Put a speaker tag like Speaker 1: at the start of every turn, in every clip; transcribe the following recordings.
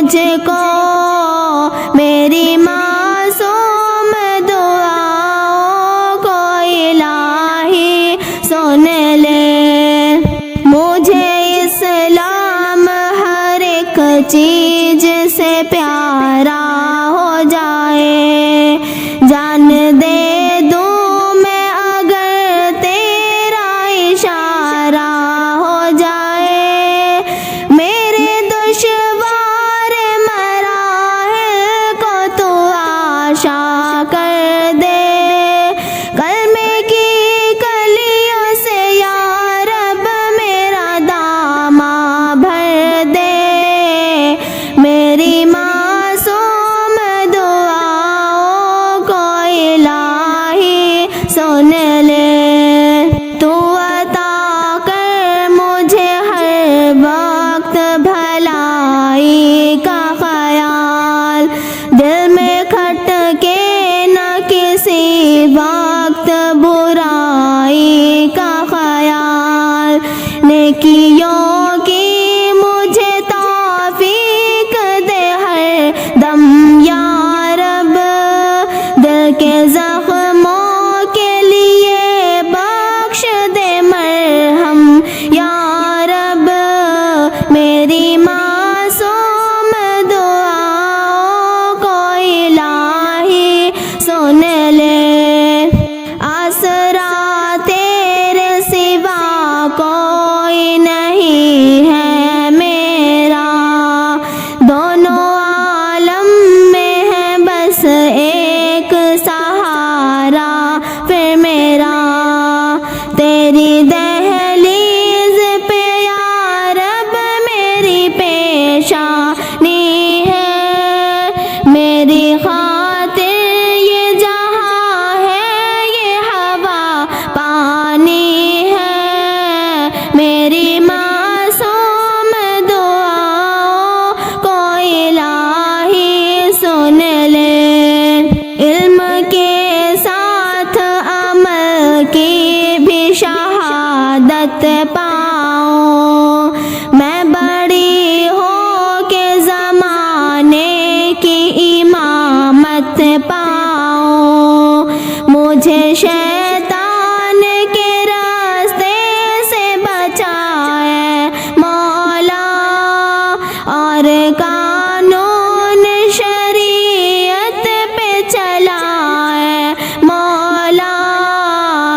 Speaker 1: مجھ کو میری معصوم دعاؤں کو الہی سن لے، مجھے اسلام ہر ایک چیز سے پیارا ہو جائے، جان دے دوں میں اگر تیرا اشارہ ہو جائے، میرے دشوار مراحل کو تو آشا کر دے، کلمے کی کلیوں سے یا رب میرا داماں بھر دے، میری معصوم دعاؤں کو الہی سن لے، تو عطا کر مجھے ہر وقت بھلائی کا خیال، دل میں کھٹکے نہ کسی وقت برائی کا خیال، نیکیوں کی مجھے توفیق دے ہر دم یا رب، دل کے زخموں کے لیے بخش دے مرہم یا رب، میری معصوم دعاؤں کو الہی سن لے، آسرا تیرے سوا کوئی نہیں ہے میرا، دونوں عالم میں ہے بس ایک سہارا پھر میرا، تیری دہلیز پہ یا رب میری پیشانی ہے، میری خاطر یہ جہاں ہے یہ ہوا پانی ہے، میری معصوم دعاؤں کو الہی سن لے، علم کے ساتھ عمل کی بھی شہادت پاؤں، میں بڑی ہو کے زمانے کی امامت پاؤں، مجھے شیطان کے راستے سے بچائے مولا، اور قانون شریعت پہ چلائے مولا،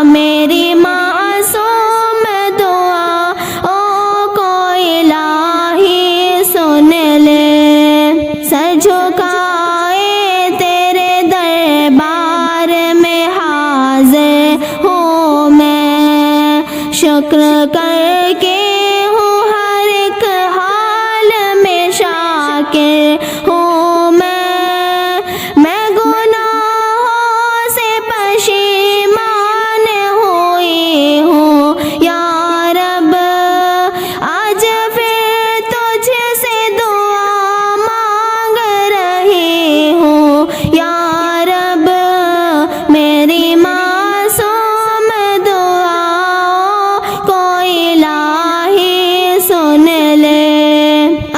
Speaker 1: میری معصوم دعاؤں کو الہی سن لے، سر جھکائے تیرے دربار میں حاضر ہوں میں، شکر کر کے ہوں ہر ایک حال میں شاکر ہوں میں گناہوں سے پشیمان ہوئی ہوں یا رب، آج پھر تجھ سے دعا مانگ رہی ہوں یا رب، میری معصوم دعاؤں کو الہی سن لے،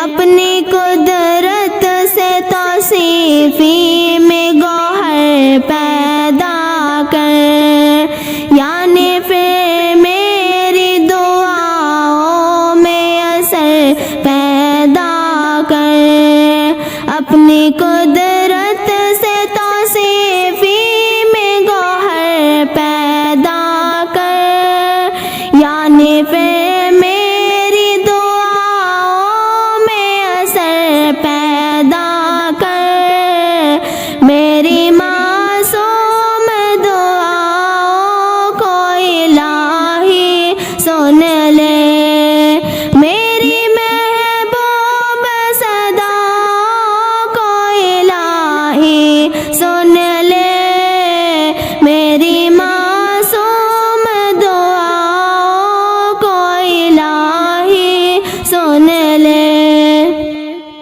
Speaker 1: اپنی قدرت سے توصیفی میں گوہر پیدا کر، یعنی پھر میری دعاؤں میں اثر پیدا کر، اپنی قدرت